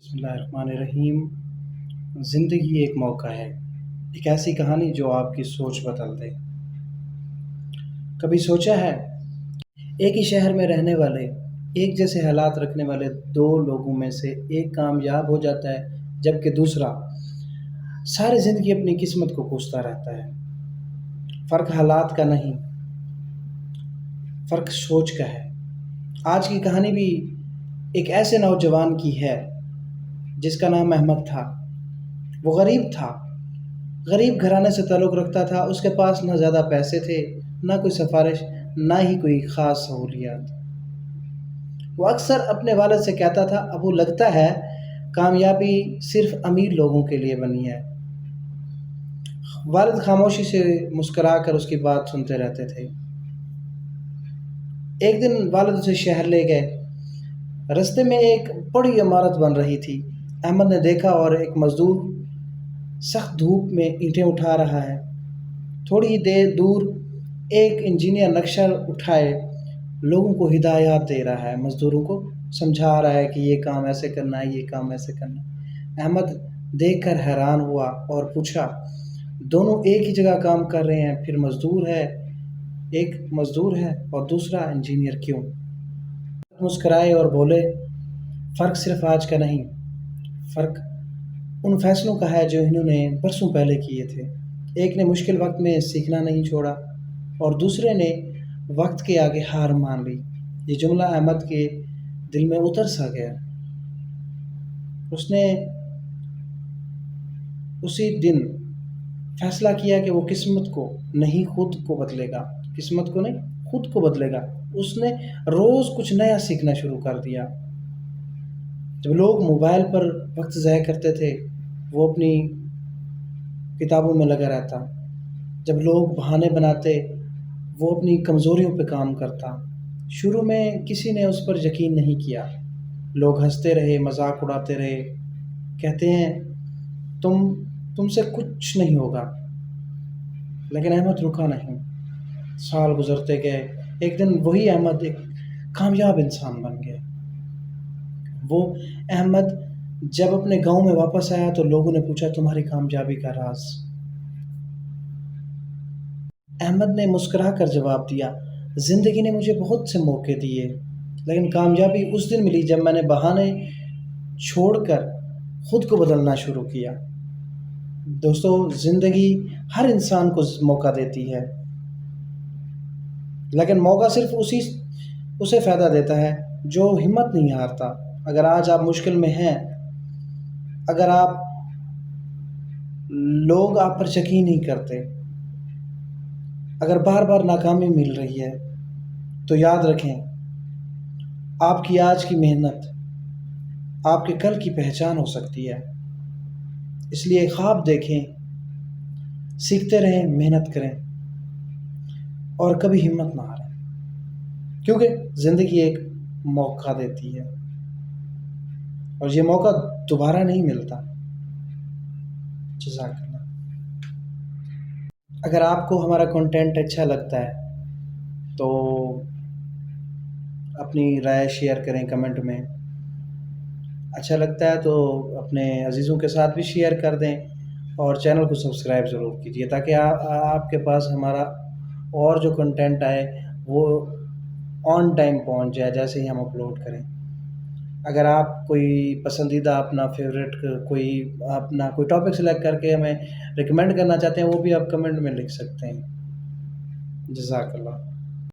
بسم اللہ الرحمن الرحیم۔ زندگی ایک موقع ہے، ایک ایسی کہانی جو آپ کی سوچ بدل دے۔ کبھی سوچا ہے ایک ہی شہر میں رہنے والے، ایک جیسے حالات رکھنے والے دو لوگوں میں سے ایک کامیاب ہو جاتا ہے جبکہ دوسرا ساری زندگی اپنی قسمت کو کوستا رہتا ہے۔ فرق حالات کا نہیں، فرق سوچ کا ہے۔ آج کی کہانی بھی ایک ایسے نوجوان کی ہے جس کا نام احمد تھا۔ وہ غریب تھا، غریب گھرانے سے تعلق رکھتا تھا۔ اس کے پاس نہ زیادہ پیسے تھے، نہ کوئی سفارش، نہ ہی کوئی خاص سہولیات۔ وہ اکثر اپنے والد سے کہتا تھا، ابو لگتا ہے کامیابی صرف امیر لوگوں کے لیے بنی ہے۔ والد خاموشی سے مسکرا کر اس کی بات سنتے رہتے تھے۔ ایک دن والد اسے شہر لے گئے۔ رستے میں ایک بڑی عمارت بن رہی تھی۔ احمد نے دیکھا اور ایک مزدور سخت دھوپ میں اینٹیں اٹھا رہا ہے۔ تھوڑی ہی دیر دور ایک انجینئر نقشہ اٹھائے لوگوں کو ہدایات دے رہا ہے، مزدوروں کو سمجھا رہا ہے کہ یہ کام ایسے کرنا ہے، یہ کام ایسے کرنا ہے۔ احمد دیکھ کر حیران ہوا اور پوچھا، دونوں ایک ہی جگہ کام کر رہے ہیں، پھر مزدور ہے، ایک مزدور ہے اور دوسرا انجینئر کیوں؟ مسکرائے اور بولے، فرق صرف آج کا نہیں، فرق ان فیصلوں کا ہے جو انہوں نے برسوں پہلے کیے تھے۔ ایک نے مشکل وقت میں سیکھنا نہیں چھوڑا اور دوسرے نے وقت کے آگے ہار مان لی۔ یہ جملہ احمد کے دل میں اتر سا گیا۔ اس نے اسی دن فیصلہ کیا کہ وہ قسمت کو نہیں خود کو بدلے گا، قسمت کو نہیں خود کو بدلے گا۔ اس نے روز کچھ نیا سیکھنا شروع کر دیا۔ جب لوگ موبائل پر وقت ضائع کرتے تھے، وہ اپنی کتابوں میں لگا رہتا۔ جب لوگ بہانے بناتے، وہ اپنی کمزوریوں پہ کام کرتا۔ شروع میں کسی نے اس پر یقین نہیں کیا۔ لوگ ہنستے رہے، مذاق اڑاتے رہے، کہتے ہیں تم سے کچھ نہیں ہوگا۔ لیکن احمد رکا نہیں۔ سال گزرتے گئے، ایک دن وہی احمد ایک کامیاب انسان بن گیا۔ وہ احمد جب اپنے گاؤں میں واپس آیا تو لوگوں نے پوچھا، تمہاری کامیابی کا راز؟ احمد نے مسکرا کر جواب دیا، زندگی نے مجھے بہت سے موقع دیے، لیکن کامیابی اس دن ملی جب میں نے بہانے چھوڑ کر خود کو بدلنا شروع کیا۔ دوستو، زندگی ہر انسان کو موقع دیتی ہے، لیکن موقع صرف اسے فائدہ دیتا ہے جو ہمت نہیں ہارتا۔ اگر آج آپ مشکل میں ہیں، اگر لوگ آپ پر یقین نہیں کرتے، اگر بار بار ناکامی مل رہی ہے، تو یاد رکھیں، آپ کی آج کی محنت آپ کے کل کی پہچان ہو سکتی ہے۔ اس لیے خواب دیکھیں، سیکھتے رہیں، محنت کریں اور کبھی ہمت نہ ہاریں، کیونکہ زندگی ایک موقع دیتی ہے اور یہ موقع دوبارہ نہیں ملتا۔ جزاک اللہ۔ اگر آپ کو ہمارا کنٹینٹ اچھا لگتا ہے تو اپنی رائے شیئر کریں کمنٹ میں۔ اچھا لگتا ہے تو اپنے عزیزوں کے ساتھ بھی شیئر کر دیں اور چینل کو سبسکرائب ضرور کیجیے تاکہ آپ کے پاس ہمارا اور جو کنٹینٹ آئے وہ آن ٹائم پہنچ جائے جیسے ہی ہم اپلوڈ کریں۔ اگر آپ کوئی پسندیدہ اپنا فیوریٹ کوئی ٹاپک سلیکٹ کر کے ہمیں ریکمینڈ کرنا چاہتے ہیں، وہ بھی آپ کمنٹ میں لکھ سکتے ہیں۔ جزاک اللہ۔